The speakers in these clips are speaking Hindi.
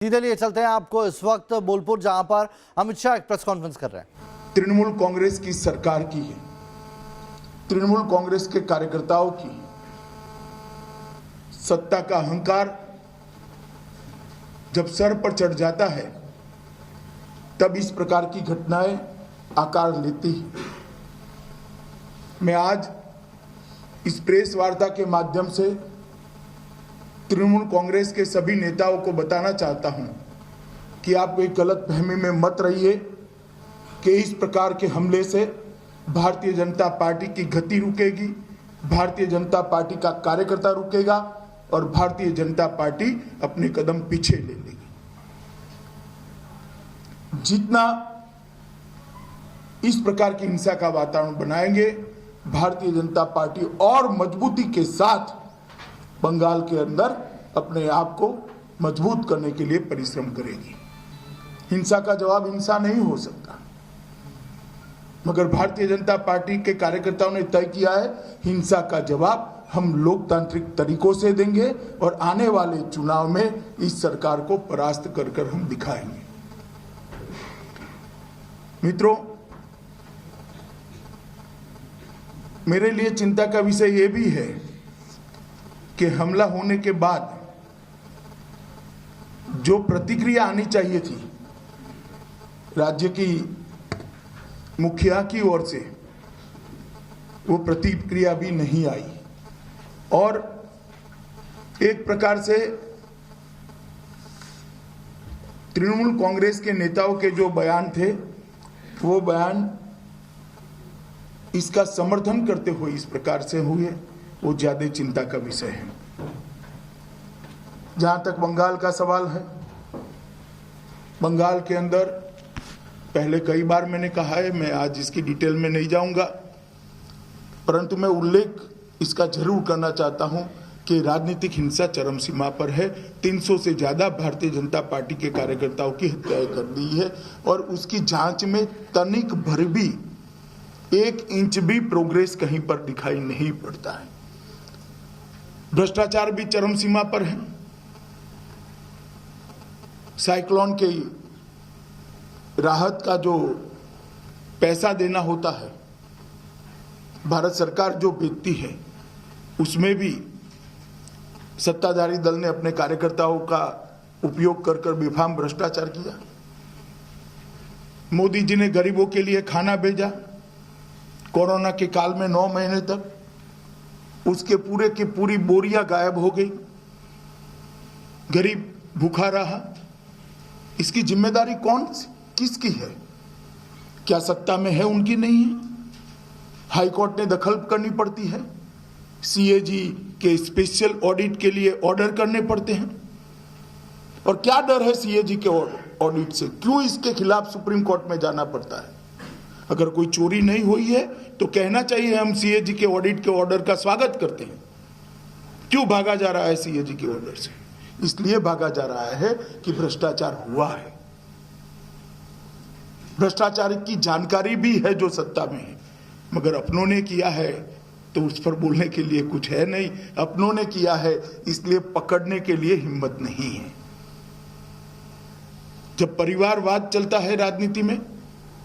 सीधे लिए चलते हैं आपको इस वक्त बोलपुर, जहां पर अमित शाह एक प्रेस कॉन्फ्रेंस कर रहे हैं। तृणमूल कांग्रेस की सरकार की है, तृणमूल कांग्रेस के कार्यकर्ताओं की सत्ता का अहंकार जब सर पर चढ़ जाता है तब इस प्रकार की घटनाएं आकार लेती है। मैं आज इस प्रेस वार्ता के माध्यम से तृणमूल कांग्रेस के सभी नेताओं को बताना चाहता हूं कि आप कोई गलत फहमी में मत रहिए कि इस प्रकार के हमले से भारतीय जनता पार्टी की गति रुकेगी, भारतीय जनता पार्टी का कार्यकर्ता रुकेगा और भारतीय जनता पार्टी अपने कदम पीछे ले लेगी। जितना इस प्रकार की हिंसा का वातावरण बनाएंगे, भारतीय जनता पार्टी और मजबूती के साथ बंगाल के अंदर अपने आप को मजबूत करने के लिए परिश्रम करेगी। हिंसा का जवाब हिंसा नहीं हो सकता, मगर भारतीय जनता पार्टी के कार्यकर्ताओं ने तय किया है हिंसा का जवाब हम लोकतांत्रिक तरीकों से देंगे और आने वाले चुनाव में इस सरकार को परास्त कर कर हम दिखाएंगे। मित्रों, मेरे लिए चिंता का विषय यह भी है कि हमला होने के बाद जो प्रतिक्रिया आनी चाहिए थी राज्य की मुखिया की ओर से, वो प्रतिक्रिया भी नहीं आई और एक प्रकार से तृणमूल कांग्रेस के नेताओं के जो बयान थे वो बयान इसका समर्थन करते हुए इस प्रकार से हुए, वो ज्यादा चिंता का विषय है। जहां तक बंगाल का सवाल है, बंगाल के अंदर पहले कई बार मैंने कहा है, मैं आज इसकी डिटेल में नहीं जाऊंगा, परंतु मैं उल्लेख इसका जरूर करना चाहता हूं कि राजनीतिक हिंसा चरम सीमा पर है। 300 से ज्यादा भारतीय जनता पार्टी के कार्यकर्ताओं की हत्या कर दी है और उसकी जांच में तनिक भर भी 1 इंच भी प्रोग्रेस कहीं पर दिखाई नहीं पड़ता है। भ्रष्टाचार भी चरम सीमा पर है। साइक्लोन के राहत का जो पैसा देना होता है, भारत सरकार जो भेजती है, उसमें भी सत्ताधारी दल ने अपने कार्यकर्ताओं का उपयोग कर कर बेफाम भ्रष्टाचार किया। मोदी जी ने गरीबों के लिए खाना भेजा, कोरोना के काल में 9 महीने तक उसके पूरे की पूरी बोरियां गायब हो गई, गरीब भूखा रहा। इसकी जिम्मेदारी किसकी है? क्या सत्ता में है उनकी नहीं है? हाईकोर्ट ने दखल करनी पड़ती है, सीएजी के स्पेशल ऑडिट के लिए ऑर्डर करने पड़ते हैं। और क्या डर है सीएजी के ऑडिट से? क्यों इसके खिलाफ सुप्रीम कोर्ट में जाना पड़ता है? अगर कोई चोरी नहीं हुई है तो कहना चाहिए हम सीएजी के ऑडिट के ऑर्डर का स्वागत करते हैं। क्यों भागा जा रहा है सीएजी के ऑर्डर से? इसलिए भागा जा रहा है कि भ्रष्टाचार हुआ है। भ्रष्टाचार की जानकारी भी है जो सत्ता में है, मगर अपनों ने किया है तो उस पर बोलने के लिए कुछ है नहीं। अपनों ने किया है इसलिए पकड़ने के लिए हिम्मत नहीं है। जब परिवारवाद चलता है राजनीति में,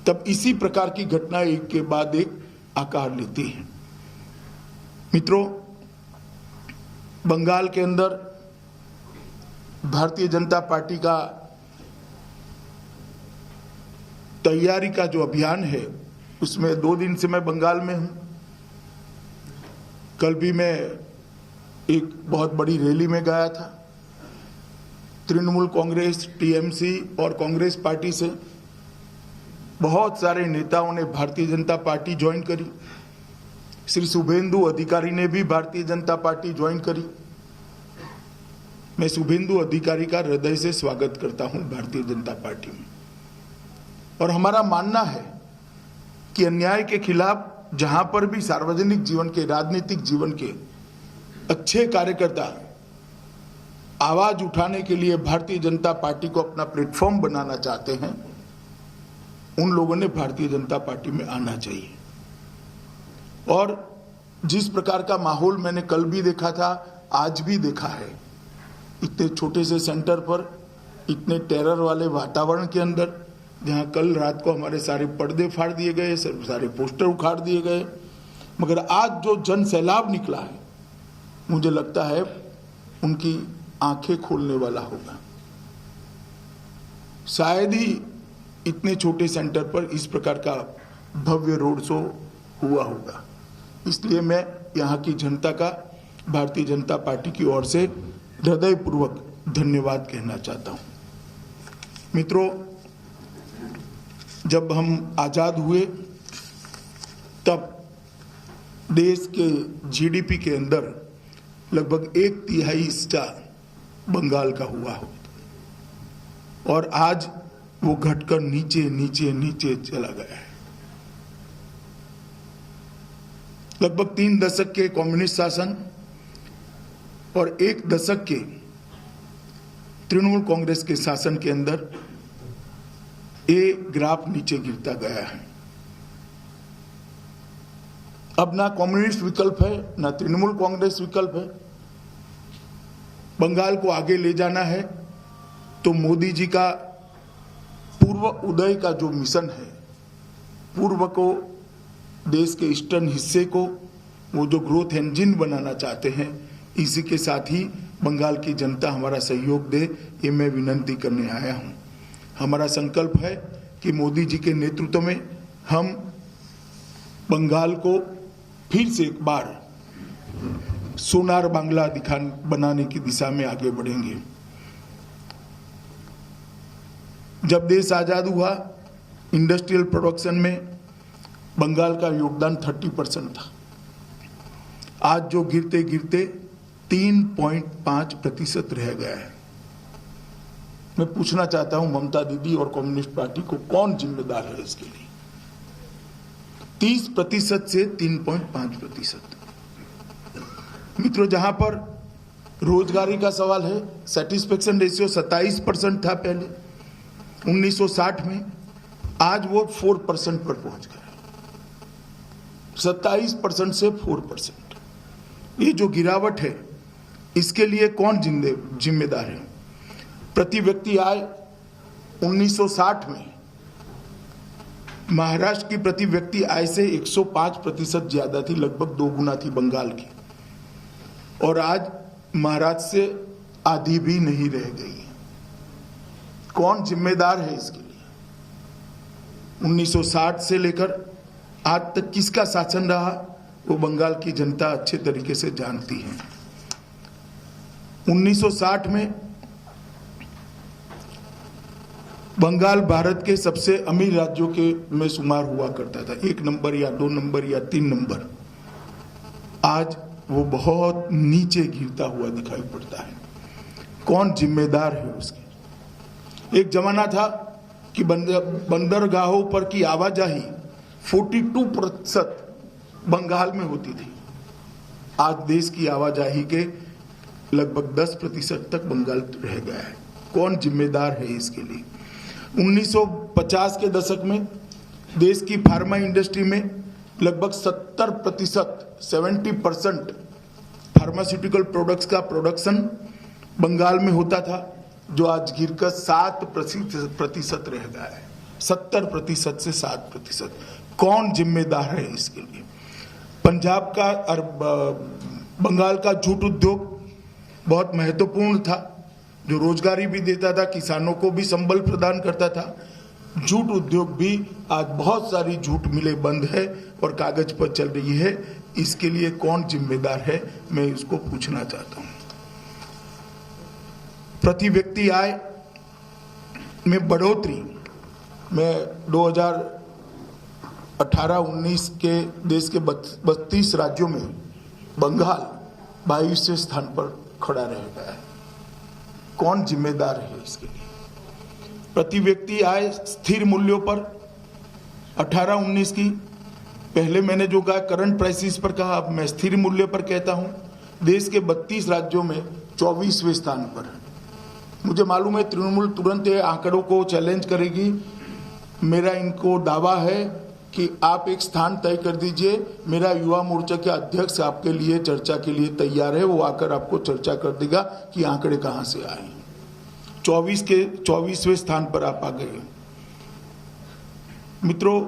तब इसी प्रकार की घटना एक के बाद एक आकार लेती है। मित्रों, बंगाल के अंदर भारतीय जनता पार्टी का तैयारी का जो अभियान है, उसमें 2 दिन से मैं बंगाल में हूं। कल भी मैं एक बहुत बड़ी रैली में गया था। तृणमूल कांग्रेस, टीएमसी और कांग्रेस पार्टी से बहुत सारे नेताओं ने भारतीय जनता पार्टी ज्वाइन करी। श्री शुभेंदु अधिकारी ने भी भारतीय जनता पार्टी ज्वाइन करी। मैं शुभेंदु अधिकारी का हृदय से स्वागत करता हूं भारतीय जनता पार्टी में। और हमारा मानना है कि अन्याय के खिलाफ जहां पर भी सार्वजनिक जीवन के, राजनीतिक जीवन के अच्छे कार्यकर्ता आवाज उठाने के लिए भारतीय जनता पार्टी को अपना प्लेटफॉर्म बनाना चाहते हैं, उन लोगों ने भारतीय जनता पार्टी में आना चाहिए। और जिस प्रकार का माहौल मैंने कल भी देखा था, आज भी देखा है, इतने छोटे से सेंटर पर इतने टेरर वाले वातावरण के अंदर, जहां कल रात को हमारे सारे पर्दे फाड़ दिए गए, सारे पोस्टर उखाड़ दिए गए, मगर आज जो जन सैलाब निकला है, मुझे लगता है उनकी आंखें खोलने वाला होगा। शायद ही इतने छोटे सेंटर पर इस प्रकार का भव्य रोड शो हुआ होगा। इसलिए मैं यहाँ की जनता का भारतीय जनता पार्टी की ओर से हृदयपूर्वक धन्यवाद कहना चाहता हूँ। मित्रों, जब हम आजाद हुए तब देश के जीडीपी के अंदर लगभग 1/3 हिस्सा बंगाल का हुआ हो, और आज वो घटकर नीचे नीचे नीचे चला गया है। लगभग 3 दशक के कम्युनिस्ट शासन और 1 दशक के तृणमूल कांग्रेस के शासन के अंदर ये ग्राफ नीचे गिरता गया है। अब ना कम्युनिस्ट विकल्प है, ना तृणमूल कांग्रेस विकल्प है। बंगाल को आगे ले जाना है तो मोदी जी का पूर्व उदय का जो मिशन है, पूर्व को देश के ईस्टर्न हिस्से को वो जो ग्रोथ इंजन बनाना चाहते हैं, इसी के साथ ही बंगाल की जनता हमारा सहयोग दे, ये मैं विनती करने आया हूं। हमारा संकल्प है कि मोदी जी के नेतृत्व में हम बंगाल को फिर से एक बार सोनार बांग्ला बनाने की दिशा में आगे बढ़ेंगे। जब देश आजाद हुआ, इंडस्ट्रियल प्रोडक्शन में बंगाल का योगदान 30% था। आज जो गिरते गिरते 3.5% रह गया है। मैं पूछना चाहता हूं ममता दीदी और कम्युनिस्ट पार्टी को, कौन जिम्मेदार है इसके लिए? 30% से 3.5%। मित्रों, जहां पर रोजगारी का सवाल है, सेटिस्फेक्शन रेशियो 27% था पहले 1960 में, आज वो 4% पर पहुंच गया। 27% से 4%। ये जो गिरावट है, इसके लिए कौन जिम्मेदार है? प्रति व्यक्ति आय 1960 में महाराष्ट्र की प्रति व्यक्ति आय से 105% ज्यादा थी, लगभग 2 गुना थी बंगाल की, और आज महाराष्ट्र से आधी भी नहीं रह गई। कौन जिम्मेदार है इसके लिए? 1960 से लेकर आज तक किसका शासन रहा, वो बंगाल की जनता अच्छे तरीके से जानती है। 1960 में बंगाल भारत के सबसे अमीर राज्यों के में शुमार हुआ करता था, 1 नंबर या 2 नंबर या 3 नंबर। आज वो बहुत नीचे गिरता हुआ दिखाई पड़ता है। कौन जिम्मेदार है उसके? एक जमाना था कि बंदरगाहों पर की आवाजाही 42% बंगाल में होती थी। आज देश की आवाजाही के लगभग 10% तक बंगाल रह गया है। कौन जिम्मेदार है इसके लिए? 1950 के दशक में देश की फार्मा इंडस्ट्री में लगभग 70% फार्मास्यूटिकल प्रोडक्ट्स का प्रोडक्शन बंगाल में होता था, जो आज गिरकर 7% रह गया है। 70% से 7%। कौन जिम्मेदार है इसके लिए? पंजाब का और बंगाल का जूट उद्योग बहुत महत्वपूर्ण था, जो रोजगारी भी देता था, किसानों को भी संबल प्रदान करता था। जूट उद्योग भी आज बहुत सारी जूट मिलें बंद है और कागज पर चल रही है। इसके लिए कौन जिम्मेदार है, मैं इसको पूछना चाहता हूं। प्रति व्यक्ति आय में बढ़ोतरी में 2018-19 के देश के 32 राज्यों में बंगाल 22वें स्थान पर खड़ा रह गया है। कौन जिम्मेदार है इसके लिए? प्रति व्यक्ति आय स्थिर मूल्यों पर 18-19 की, पहले मैंने जो कहा करंट प्राइसेस पर कहा, अब मैं स्थिर मूल्य पर कहता हूं, देश के 32 राज्यों में 24वें स्थान पर है। मुझे मालूम है तृणमूल तुरंत ये आंकड़ों को चैलेंज करेगी। मेरा इनको दावा है कि आप एक स्थान तय कर दीजिए, मेरा युवा मोर्चा के अध्यक्ष आपके लिए चर्चा के लिए तैयार है, वो आकर आपको चर्चा कर देगा कि आंकड़े कहां से आए। 24वें स्थान पर आप आ गए। मित्रों,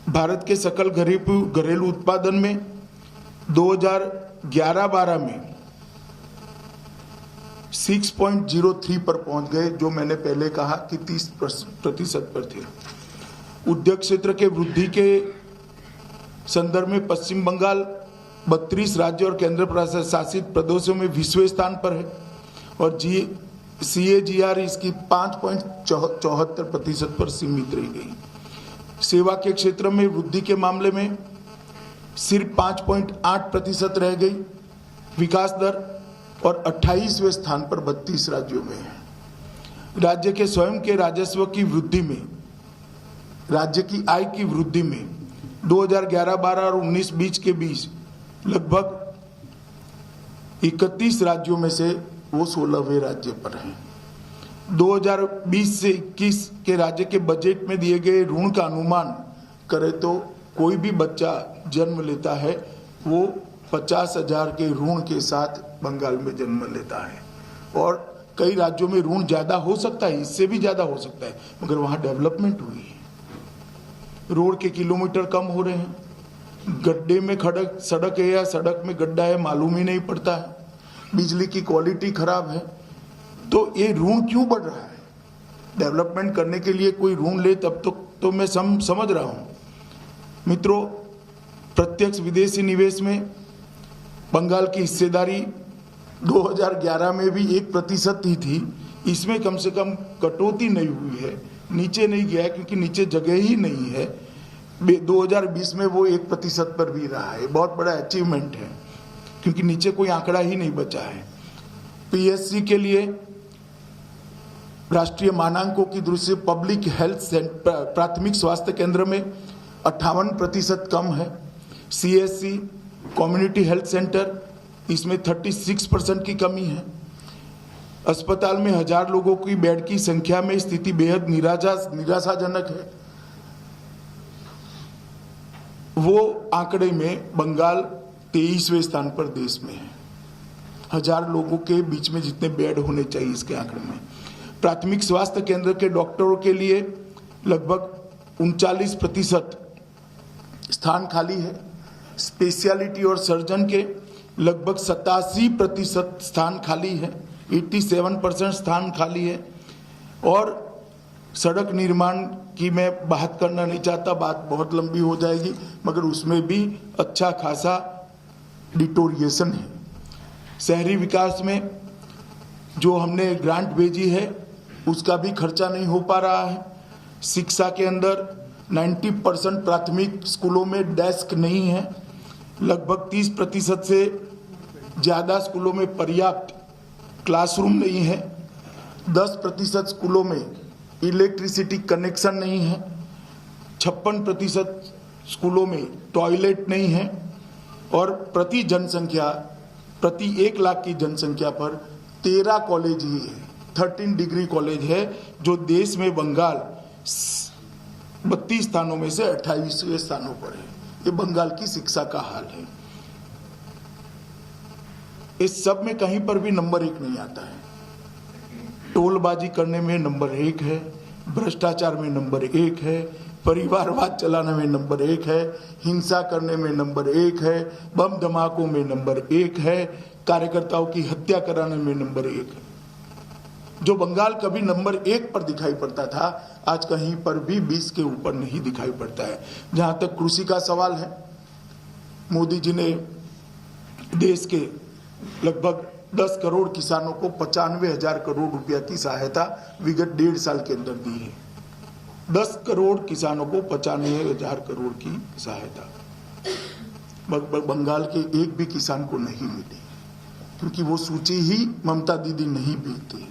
भारत के सकल घरेलू उत्पादन में 2011-12 में 6.03 पर पहुंच गए, जो मैंने पहले कहा कि 30% पर थे। उद्योग क्षेत्र के वृद्धि के संदर्भ में पश्चिम बंगाल 32 राज्यों और केंद्र शासित प्रदेशों में 20वें स्थान पर है और CAGR इसकी 5.74% पर सीमित रह गई। सेवा के क्षेत्र में वृद्धि के मामले में सिर्फ 5.8% रह गई। विकास दर और 28वें स्थान पर 32 राज्यों में है। राज्य के स्वयं के राजस्व की वृद्धि में, राज्य की आय की वृद्धि में 2011-12 और 19-20 के बीच लगभग 31 राज्यों में से वो 16वें राज्य पर हैं। 2020 से 21 के राज्य के बजट में दिए गए ऋण का अनुमान करें तो कोई भी बच्चा जन्म लेता है वो 50,000 के ऋण के साथ बंगाल में जन्म लेता है और कई राज्यों में ऋण ज्यादा हो सकता है, इससे भी ज्यादा हो सकता है, मगर वहां डेवलपमेंट हुई है। रोड के किलोमीटर कम हो रहे हैं, गड्ढे में सड़क है या सड़क में गड्ढा है मालूम ही नहीं पड़ता है, बिजली की क्वालिटी खराब है। तो ये ऋण क्यों बढ़ रहा है? डेवलपमेंट करने के लिए कोई ऋण ले तब तो मैं समझ रहा हूं। मित्रों, प्रत्यक्ष विदेशी निवेश में बंगाल की हिस्सेदारी 2011 में भी 1% ही थी। इसमें कम से कम कटौती नहीं हुई है, नीचे नहीं गया क्योंकि नीचे जगह ही नहीं है। 2020 में वो 1% पर भी रहा है, बहुत बड़ा अचीवमेंट है क्योंकि नीचे कोई आंकड़ा ही नहीं बचा है। PSC के लिए राष्ट्रीय मानकों की दृष्टि से पब्लिक हेल्थ प्राथमिक स्वास्थ्य केंद्र में 58% कम है। CSC कम्युनिटी हेल्थ सेंटर, इसमें 36% की कमी है। अस्पताल में 1000 लोगों की बेड की संख्या में स्थिति बेहद निराशाजनक है। वो आंकड़े में बंगाल 23वें स्थान पर देश में है। 1000 लोगों के बीच में जितने बेड होने चाहिए इसके आंकड़े में। प्राथमिक स्वास्थ्य केंद्र के डॉक्टरों के लिए लगभग 39% स्थान खाली है। स्पेशलिटी और सर्जन के लगभग 87% स्थान खाली है, 87% स्थान खाली है। और सड़क निर्माण की मैं बात करना नहीं चाहता, बात बहुत लंबी हो जाएगी, मगर उसमें भी अच्छा खासा डिटोरिएशन है। शहरी विकास में जो हमने ग्रांट भेजी है उसका भी खर्चा नहीं हो पा रहा है। शिक्षा के अंदर 90% प्राथमिक स्कूलों में डेस्क नहीं है। लगभग 30% से ज़्यादा स्कूलों में पर्याप्त क्लासरूम नहीं है। 10% स्कूलों में इलेक्ट्रिसिटी कनेक्शन नहीं है। 56% स्कूलों में टॉयलेट नहीं है। और प्रति 1 लाख की जनसंख्या पर 13 कॉलेज ही है, 13 डिग्री कॉलेज है, जो देश में बंगाल 32 स्थानों में से 28वें स्थानों पर है। ये बंगाल की शिक्षा का हाल है। इस सब में कहीं पर भी नंबर 1 नहीं आता है। टोलबाजी करने में नंबर 1 है, भ्रष्टाचार में नंबर 1 है, परिवारवाद चलाने में नंबर 1 है, हिंसा करने में नंबर 1 है, बम धमाकों में नंबर 1 है, कार्यकर्ताओं की हत्या कराने में नंबर 1 है। जो बंगाल कभी नंबर 1 पर दिखाई पड़ता था, आज कहीं पर भी 20 के ऊपर नहीं दिखाई पड़ता है। जहां तक कृषि का सवाल है, मोदी जी ने देश के लगभग 10 करोड़ किसानों को 95,000 करोड़ रुपया की सहायता विगत 1.5 साल के अंदर दी है। 10 करोड़ किसानों को 95,000 करोड़ की सहायता बंगाल के एक भी किसान को नहीं मिली, क्योंकि वो सूची ही ममता दीदी नहीं भेजती।